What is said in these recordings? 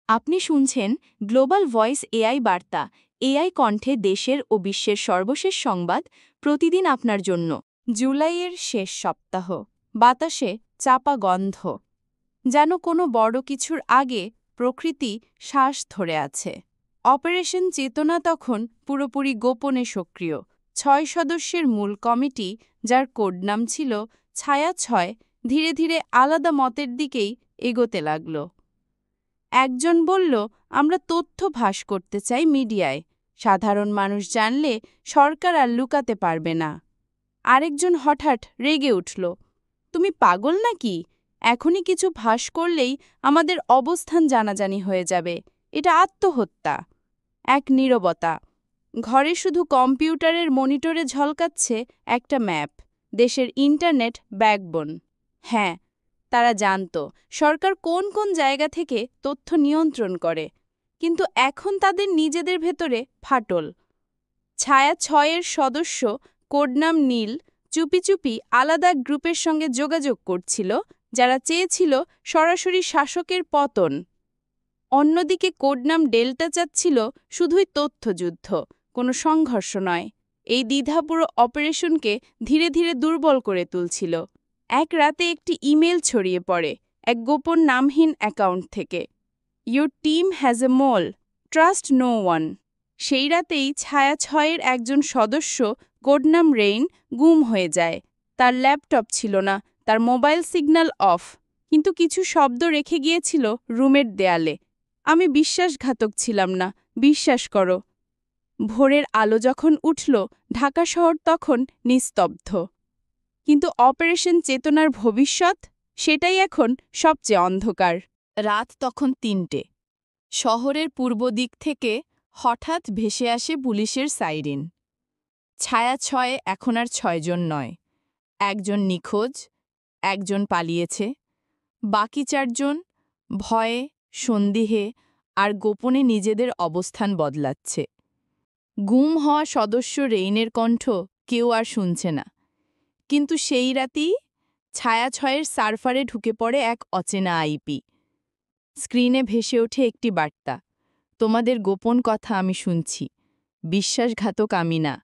আপনি শুনছেন global voice AI বার্তা, এআই কণ্ঠে দেশের ও বিশ্বের সর্বশেষ সংবাদ প্রতিদিন আপনার জন্য। জুলাইয়ের শেষ সপ্তাহ, বাতাসে চাপা গন্ধ, যেন কোনো বড় কিছুর আগে প্রকৃতি শ্বাস ধরে আছে। অপারেশন চেতনা তখন পুরোপুরি গোপনে সক্রিয়। ৬ সদস্যের মূল কমিটি, যার কোড নাম ছিল ছায়া-৬, ধীরে ধীরে আলাদা মতের দিকেই এগোতে লাগল। একজন বলল, আমরা তথ্য ফাঁস করতে চাই মিডিয়ায়, সাধারণ মানুষ জানলে সরকার আর লুকাতে পারবে না। আরেকজন হঠাৎ রেগে উঠল, তুমি পাগল নাকি? এখনই কিছু ফাঁস করলেই আমাদের অবস্থান জানাজানি হয়ে যাবে, এটা আত্মহত্যা। এক নীরবতা। ঘরে শুধু কম্পিউটারের মনিটরে ঝলকাচ্ছে একটা ম্যাপ, দেশের ইন্টারনেট ব্যাকবোন। হ্যাঁ, তারা জানত সরকার কোন কোন জায়গা থেকে তথ্য নিয়ন্ত্রণ করে, কিন্তু এখন তাদের নিজেদের ভেতরে ফাটল। ছায়া-৬-এর সদস্য, কোডনাম নীল, চুপি চুপি আলাদা গ্রুপের সঙ্গে যোগাযোগ করছিল, যারা চেয়েছিল সরাসরি শাসকের পতন। অন্যদিকে কোডনাম ডেল্টা চাচ্ছিল শুধুই তথ্যযুদ্ধ, কোনো সংঘর্ষ নয়। এই দ্বিধা পুরো অপারেশনকে ধীরে ধীরে দুর্বল করে তুলছিল। এক রাতে একটি ইমেল ছড়িয়ে পড়ে এক গোপন নামহীন অ্যাকাউন্ট থেকে, your team has a mole, trust no one. সেই রাতেই ছায়া-৬-এর একজন সদস্য, কোডনাম রেইন, গুম হয়ে যায়। তার ল্যাপটপ ছিল না, তার মোবাইল সিগন্যাল অফ, কিন্তু কিছু শব্দ রেখে গিয়েছিল রুমের দেয়ালে। আমি বিশ্বাসঘাতক ছিলাম না, বিশ্বাস করো। ভোরের আলো যখন উঠল, ঢাকা শহর তখন নিস্তব্ধ। কিন্তু অপারেশন চেতনার ভবিষ্যৎ, সেটাই এখন সবচেয়ে অন্ধকার। রাত তখন ৩টে। শহরের পূর্ব দিক থেকে হঠাৎ ভেসে আসে পুলিশের সাইরেন। ছায়া-৬ এখন আর ৬ জন নয়, একজন নিখোঁজ, একজন পালিয়েছে, বাকি ৪ জন ভয়ে, সন্দেহে আর গোপনে নিজেদের অবস্থান বদলাচ্ছে। গুম হওয়া সদস্য রেইনের কণ্ঠ কেউ আর শুনছে না, কিন্তু সেই রাতেই ছায়া-৬-এর সার্ভারে ঢুকে পড়ে এক অচেনা আইপি। স্ক্রিনে ভেসে ওঠে একটি বার্তা, তোমাদের গোপন কথা আমি শুনছি, বিশ্বাসঘাতক আমি না,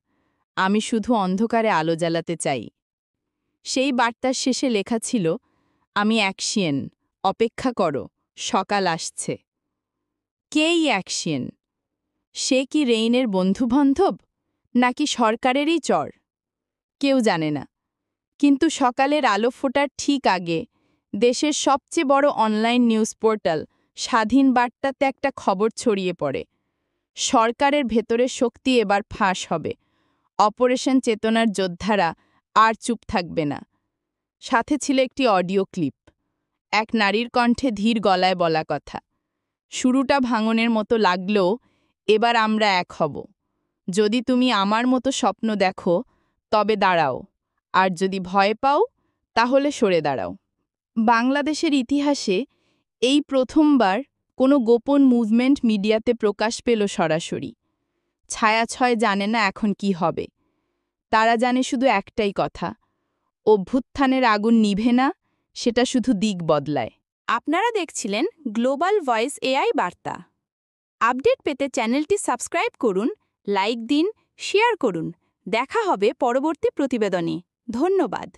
আমি শুধু অন্ধকারে আলো জ্বালাতে চাই। সেই বার্তার শেষে লেখা ছিল, আমি অ্যাকশিয়েন, অপেক্ষা করো, সকাল আসছে। কেই অ্যাকশিয়েন? সে কি রেইনের বন্ধুবান্ধব, নাকি সরকারেরই চর? কেউ জানে না। কিন্তু সকালের আলো ফোটার ঠিক আগে দেশের সবচেয়ে বড় অনলাইন নিউজ পোর্টাল স্বাধীন বার্তাতে একটা খবর ছড়িয়ে পড়ে, সরকারের ভেতরের শক্তি এবার ফাঁস হবে। অপারেশন চেতনার যোদ্ধারা আর চুপ থাকবে না। সাথে ছিল একটি অডিও ক্লিপ, এক নারীর কণ্ঠে ধীর গলায় বলা কথা, শুরুটা ভাঙনের মতো লাগলেও এবার আমরা এক হব। যদি তুমি আমার মতো স্বপ্ন দেখো, তবে দাঁড়াও, আর যদি ভয় পাও, তাহলে সরে দাঁড়াও। বাংলাদেশের ইতিহাসে এই প্রথমবার কোনো গোপন মুভমেন্ট মিডিয়াতে প্রকাশ পেল সরাসরি। ছায়া-৬ জানে না এখন কি হবে। তারা জানে শুধু একটাই কথা, অভ্যুত্থানের আগুন নিভে না, সেটা শুধু দিক বদলায়। আপনারা দেখছিলেন গ্লোবাল ভয়েস এআই বার্তা। আপডেট পেতে চ্যানেলটি সাবস্ক্রাইব করুন, লাইক দিন, শেয়ার করুন। দেখা হবে পরবর্তী প্রতিবেদনে। ধন্যবাদ।